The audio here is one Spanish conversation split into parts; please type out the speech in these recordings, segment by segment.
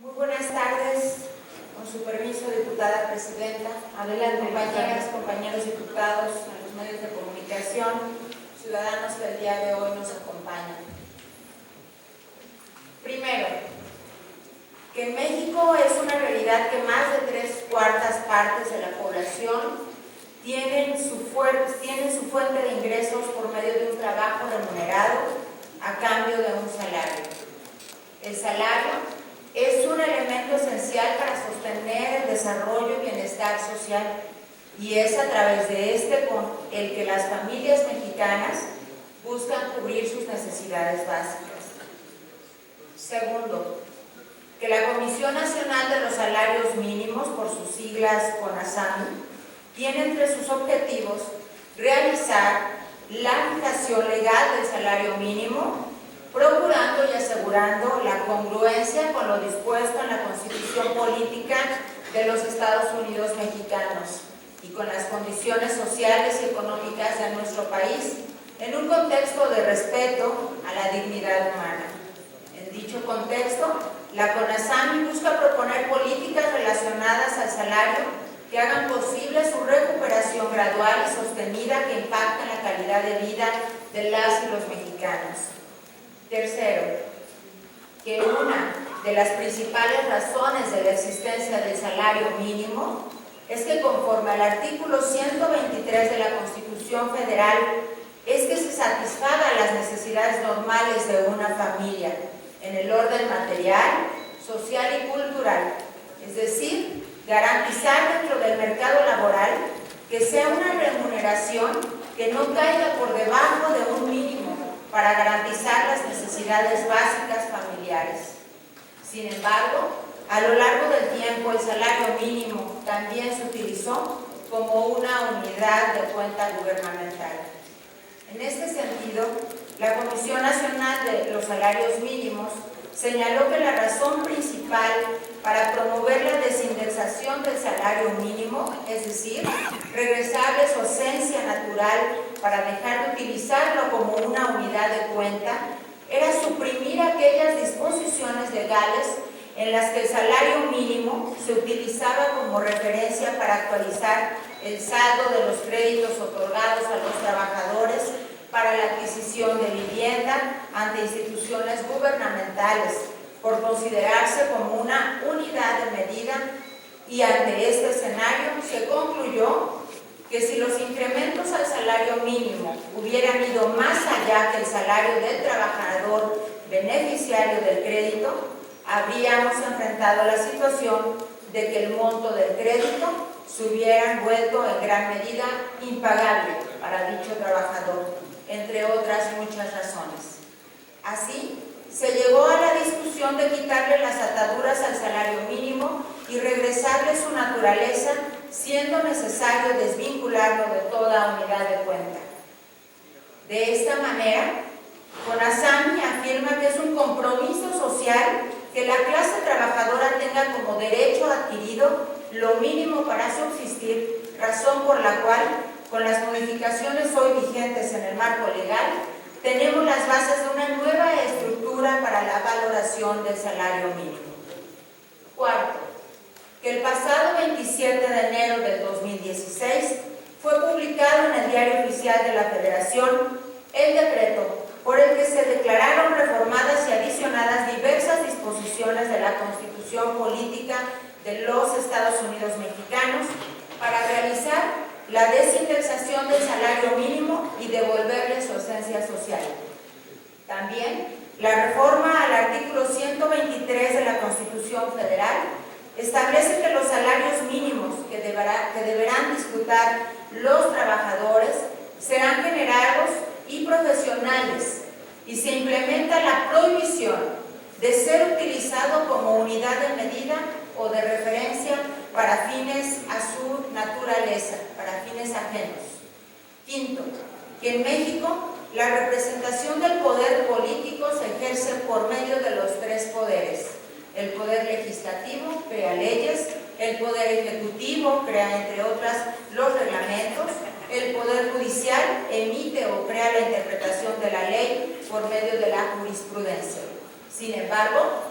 Muy buenas tardes, con su permiso, diputada presidenta. Adelante, compañeras, compañeros diputados, a los medios de comunicación, ciudadanos que el día de hoy nos acompañan. Primero, que en México es una realidad que más de 3/4 partes de la población tienen su fuente de ingresos por medio de un trabajo remunerado a cambio de un salario. El salario es un elemento esencial para sostener el desarrollo y bienestar social, y es a través de este con el que las familias mexicanas buscan cubrir sus necesidades básicas. Segundo, que la Comisión Nacional de los Salarios Mínimos, por sus siglas CONASAMI, tiene entre sus objetivos realizar la fijación legal del salario mínimo, procurando y asegurando la congruencia con lo dispuesto en la Constitución Política de los Estados Unidos mexicanos y con las condiciones sociales y económicas de nuestro país, en un contexto de respeto a la dignidad humana. En dicho contexto, la CONASAMI busca proponer políticas relacionadas al salario que hagan posible su recuperación gradual y sostenida que impacten la calidad de vida de las y los mexicanos. Tercero, que una de las principales razones de la existencia del salario mínimo es que, conforme al artículo 123 de la Constitución Federal, es que se satisfagan las necesidades normales de una familia en el orden material, social y cultural, es decir, garantizar dentro del mercado laboral que sea una remuneración que no caiga por debajo de un mínimo para garantizar las necesidades básicas familiares. Sin embargo, a lo largo del tiempo el salario mínimo también se utilizó como una unidad de cuenta gubernamental. En este sentido, la Comisión Nacional de los Salarios Mínimos señaló que la razón principal para promover la desindexación del salario mínimo, es decir, regresarle su esencia natural para dejar de utilizarlo como una unidad de cuenta, era suprimir aquellas disposiciones legales en las que el salario mínimo se utilizaba como referencia para actualizar el saldo de los créditos otorgados a los trabajadores para la adquisición de vivienda ante instituciones gubernamentales, por considerarse como una unidad de medida, y ante este escenario se concluyó que si los incrementos al salario mínimo hubieran ido más allá que el salario del trabajador beneficiario del crédito, habríamos enfrentado la situación de que el monto del crédito se hubiera vuelto en gran medida impagable para dicho trabajador, entre otras muchas razones. Así, se llegó a la discusión de quitarle las ataduras al salario mínimo y regresarle su naturaleza, siendo necesario desvincularlo de toda unidad de cuenta. De esta manera, CONASAMI afirma que es un compromiso social que la clase trabajadora tenga como derecho adquirido lo mínimo para subsistir, razón por la cual, con las modificaciones hoy vigentes en el marco legal, tenemos las bases de una nueva estructura para la valoración del salario mínimo. Cuarto, que el pasado 27 de enero del 2016 fue publicado en el Diario Oficial de la Federación el decreto por el que se declararon reformadas y adicionadas diversas disposiciones de la Constitución Política de los Estados Unidos mexicanos para realizar la desindexación del salario mínimo y devolverle su esencia social. También, la reforma al artículo 123 de la Constitución Federal establece que los salarios mínimos que deberán disfrutar los trabajadores serán generados y profesionales, y se implementa la prohibición de ser utilizado como unidad de medida o de referencia para fines a su naturaleza, para fines ajenos. Quinto, que en México la representación del poder político se ejerce por medio de los tres poderes. El poder legislativo crea leyes, el poder ejecutivo crea, entre otras, los reglamentos, el poder judicial emite o crea la interpretación de la ley por medio de la jurisprudencia. Sin embargo,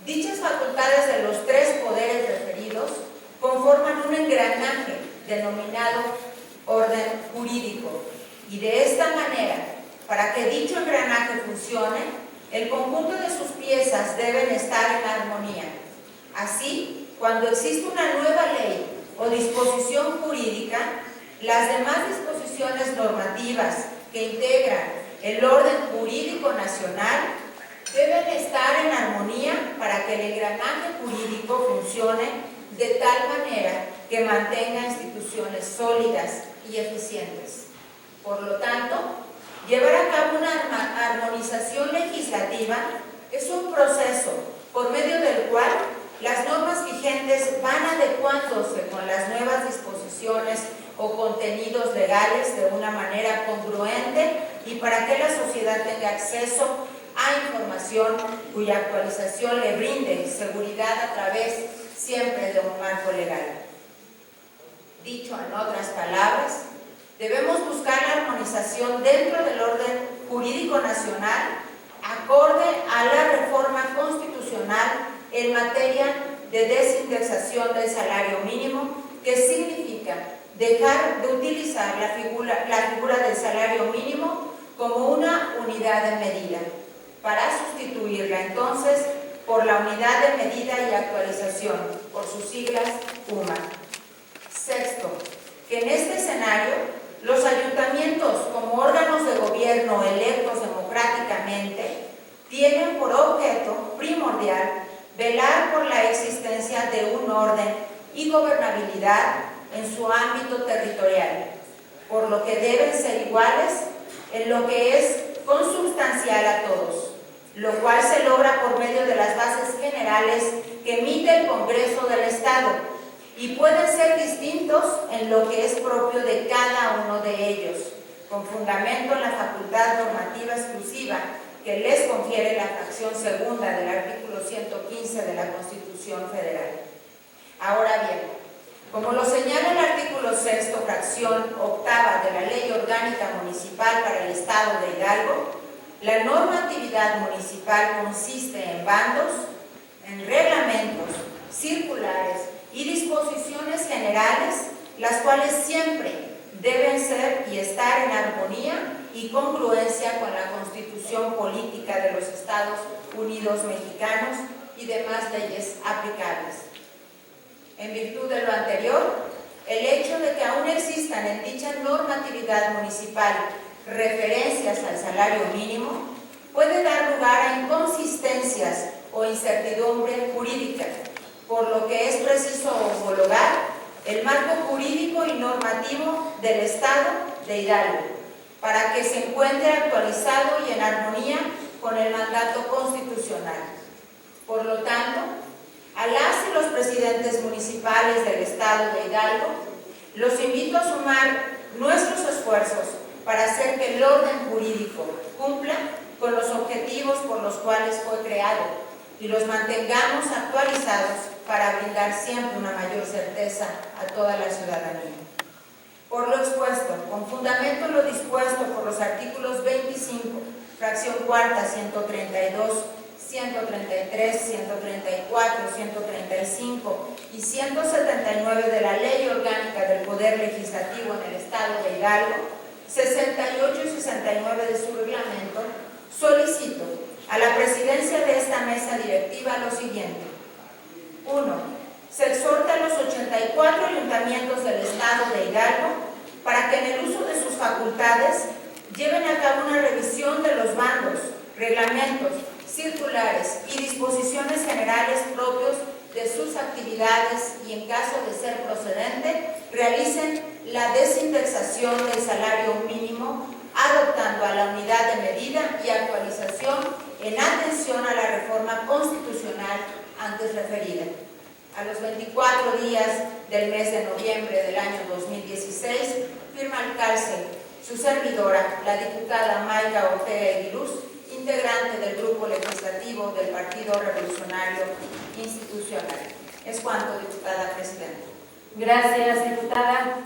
Dichas facultades de los tres poderes referidos conforman un engranaje denominado orden jurídico, y de esta manera, para que dicho engranaje funcione, el conjunto de sus piezas deben estar en armonía. Así, cuando existe una nueva ley o disposición jurídica, las demás disposiciones normativas que integran el orden jurídico nacional deben estar en armonía para que el engranaje jurídico funcione de tal manera que mantenga instituciones sólidas y eficientes. Por lo tanto, llevar a cabo una armonización legislativa es un proceso por medio del cual las normas vigentes van adecuándose con las nuevas disposiciones o contenidos legales de una manera congruente y para que la sociedad tenga acceso a información cuya actualización le brinde seguridad a través siempre de un marco legal. Dicho en otras palabras, debemos buscar la armonización dentro del orden jurídico nacional acorde a la reforma constitucional en materia de desindexación del salario mínimo, que significa dejar de utilizar la figura del salario mínimo como una unidad de medida, para sustituirla entonces por la unidad de medida y actualización, por sus siglas UMA. Sexto, que en este escenario los ayuntamientos como órganos de gobierno electos democráticamente tienen por objeto primordial velar por la existencia de un orden y gobernabilidad en su ámbito territorial, por lo que deben ser iguales en lo que es consubstancial a todos, lo cual se logra por medio de las bases generales que emite el Congreso del Estado y pueden ser distintos en lo que es propio de cada uno de ellos, con fundamento en la facultad normativa exclusiva que les confiere la fracción segunda del artículo 115 de la Constitución Federal. Ahora bien, como lo señala el artículo 6, fracción octava de la Ley Orgánica Municipal para el Estado de Hidalgo, la normatividad municipal consiste en bandos, en reglamentos, circulares y disposiciones generales, las cuales siempre deben ser y estar en armonía y congruencia con la Constitución Política de los Estados Unidos Mexicanos y demás leyes aplicables. En virtud de lo anterior, el hecho de que aún existan en dicha normatividad municipal referencias al salario mínimo puede dar lugar a inconsistencias o incertidumbre jurídica, por lo que es preciso homologar el marco jurídico y normativo del Estado de Hidalgo, para que se encuentre actualizado y en armonía con el mandato constitucional. Por lo tanto, a las y los presidentes municipales del Estado de Hidalgo, los invito a sumar nuestros esfuerzos para hacer que el orden jurídico cumpla con los objetivos por los cuales fue creado y los mantengamos actualizados para brindar siempre una mayor certeza a toda la ciudadanía. Por lo expuesto, con fundamento en lo dispuesto por los artículos 25, fracción cuarta, 132, 133, 134, 135 y 179 de la Ley Orgánica del Poder Legislativo en el Estado de Hidalgo, 68 y 69 de su reglamento, solicito a la presidencia de esta mesa directiva lo siguiente. 1. Se exhorta a los 84 ayuntamientos del Estado de Hidalgo para que en el uso de sus facultades lleven a cabo una revisión de los bandos, reglamentos, circulares y disposiciones generales propios de sus actividades y, en caso de ser procedente, realicen la desindexación del salario mínimo adoptando a la unidad de medida y actualización en atención a la reforma constitucional antes referida. A los 24 días del mes de noviembre del año 2016, firma el cárcel su servidora, la diputada Mayra Ortega Aguiluz, integrante del Grupo Legislativo del Partido Revolucionario Institucional. Es cuanto, diputada presidenta. Gracias, diputada.